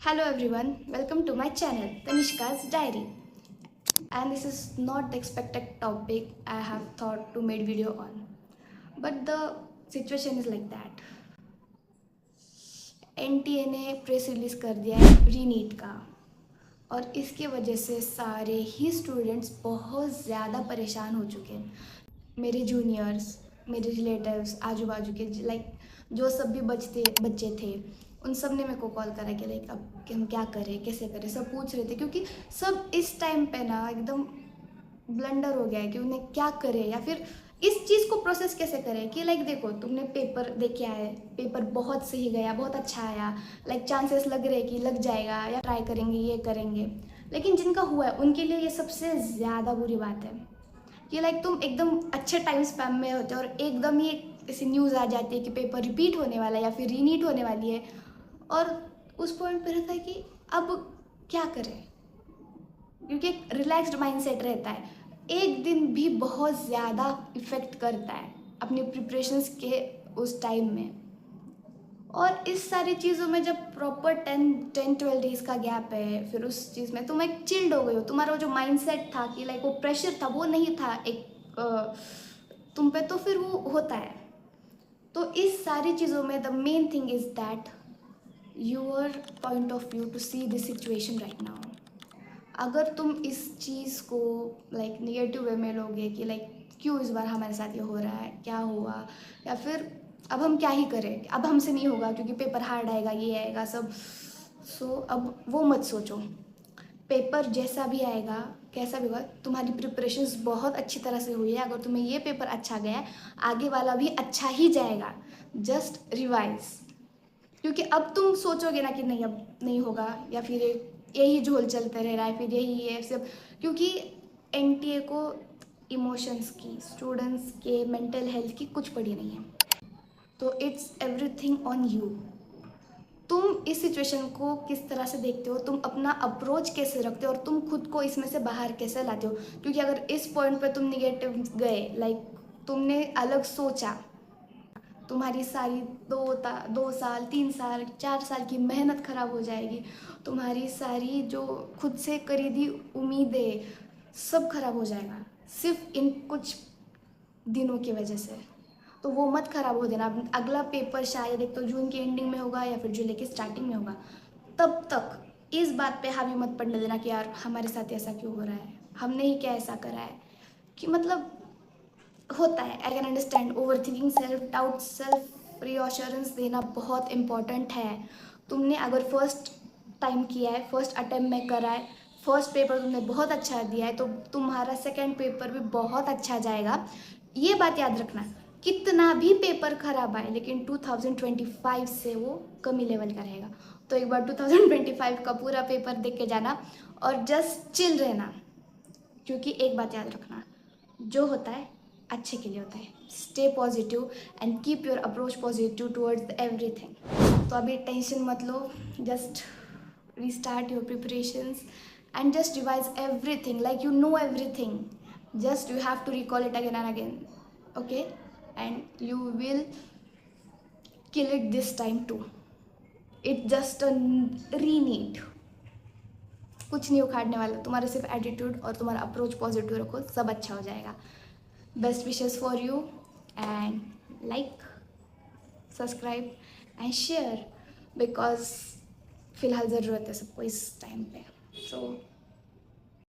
Hello everyone, welcome to my channel Tanishka's Diary. And this is not the expected topic I have thought to make video on. But the situation is like that. NTA ने press release कर दिया है रीनीट का और इसके वजह से सारे ही स्टूडेंट्स बहुत ज़्यादा परेशान हो चुके हैं। मेरे जूनियर्स, मेरे रिलेटिव्स, आजू बाजू के जो सब भी बच्चे थे, उन सब ने मेरे को कॉल करा कि लाइक अब कि हम क्या करें, कैसे करें, सब पूछ रहे थे क्योंकि सब इस टाइम पे ना एकदम ब्लंडर हो गया है कि उन्हें क्या करें या फिर इस चीज़ को प्रोसेस कैसे करें कि लाइक देखो तुमने पेपर दे के आए, पेपर बहुत सही गया, बहुत अच्छा आया, लाइक चांसेस लग रहे कि लग जाएगा या ट्राई करेंगे, ये करेंगे, लेकिन जिनका हुआ है उनके लिए ये सबसे ज़्यादा बुरी बात है कि लाइक तुम एकदम अच्छे टाइम स्पैम में होते हो और एकदम ही ऐसी न्यूज़ आ जाती है कि पेपर रिपीट होने वाला है या फिर रीनीट होने वाली है और उस पॉइंट पे रहता है कि अब क्या करें, क्योंकि एक रिलैक्स्ड माइंडसेट रहता है। एक दिन भी बहुत ज़्यादा इफ़ेक्ट करता है अपने प्रिपरेशंस के उस टाइम में। और इस सारी चीज़ों में जब प्रॉपर 10-12 डेज़ का गैप है, फिर उस चीज़ में तुम एक चिल्ड हो गई हो, तुम्हारा जो माइंडसेट था कि लाइक वो प्रेशर था वो नहीं था एक तुम पे, तो फिर वो होता है। तो इस सारी चीज़ों में the main thing is that your point of view to see this situation right now. अगर तुम इस चीज़ को लाइक निगेटिव वे में लोगे कि लाइक क्यों इस बार हमारे साथ ये हो रहा है, क्या हुआ, या फिर अब हम क्या ही करें, अब हमसे नहीं होगा क्योंकि पेपर हार्ड आएगा, ये आएगा सब, सो अब वो मत सोचो। पेपर जैसा भी आएगा, कैसा भी होगा, तुम्हारी प्रिपरेशंस बहुत अच्छी तरह से हुई है। अगर तुम्हें ये पेपर अच्छा गया है, आगे वाला भी अच्छा ही जाएगा। जस्ट रिवाइज, क्योंकि अब तुम सोचोगे ना कि नहीं अब नहीं होगा या फिर यही झोल चलते रह रहा है, फिर यही है सब, क्योंकि एनटीए को इमोशंस की, स्टूडेंट्स के मेंटल हेल्थ की कुछ पड़ी नहीं है। तो इट्स एवरीथिंग ऑन यू। तुम इस सिचुएशन को किस तरह से देखते हो, तुम अपना अप्रोच कैसे रखते हो और तुम खुद को इसमें से बाहर कैसे लाते हो। क्योंकि अगर इस पॉइंट पे तुम निगेटिव गए, लाइक तुमने अलग सोचा, तुम्हारी सारी 2 साल 3 साल 4 साल की मेहनत ख़राब हो जाएगी। तुम्हारी सारी जो खुद से करी दी उम्मीदें सब खराब हो जाएगा सिर्फ इन कुछ दिनों की वजह से। तो वो मत ख़राब हो देना। अगला पेपर शायद एक तो जून की एंडिंग में होगा या फिर जुलाई की स्टार्टिंग में होगा। तब तक इस बात पे हावी मत पड़ने देना कि यार हमारे साथ ऐसा क्यों हो रहा है, हमने ही क्या ऐसा करा है, कि मतलब होता है। I can understand over thinking, self doubt, self reassurance देना बहुत इंपॉर्टेंट है। तुमने अगर फर्स्ट टाइम किया है, फर्स्ट अटेम्प्ट में करा है, फर्स्ट पेपर तुमने बहुत अच्छा दिया है, तो तुम्हारा सेकेंड पेपर भी बहुत अच्छा जाएगा। ये बात याद रखना, कितना भी पेपर खराब आए लेकिन 2025 से वो कमी लेवल का रहेगा। तो एक बार 2025 का पूरा पेपर देख के जाना और जस्ट चिल रहना, क्योंकि एक बात याद रखना, जो होता है अच्छे के लिए होता है। Stay positive and keep your approach positive towards everything. तो अभी टेंशन मत लो, just restart your preparations and just revise everything like you know everything, just you have to recall it again and again, okay? And you will kill it this time too. It's just a reneat, कुछ नहीं उखाड़ने वाला। तुम्हारा सिर्फ attitude और तुम्हारा approach positive रखो, सब अच्छा हो जाएगा। Best wishes for you and like, subscribe and share, because फ़िलहाल ज़रूरत है सबको इस टाइम पे। सो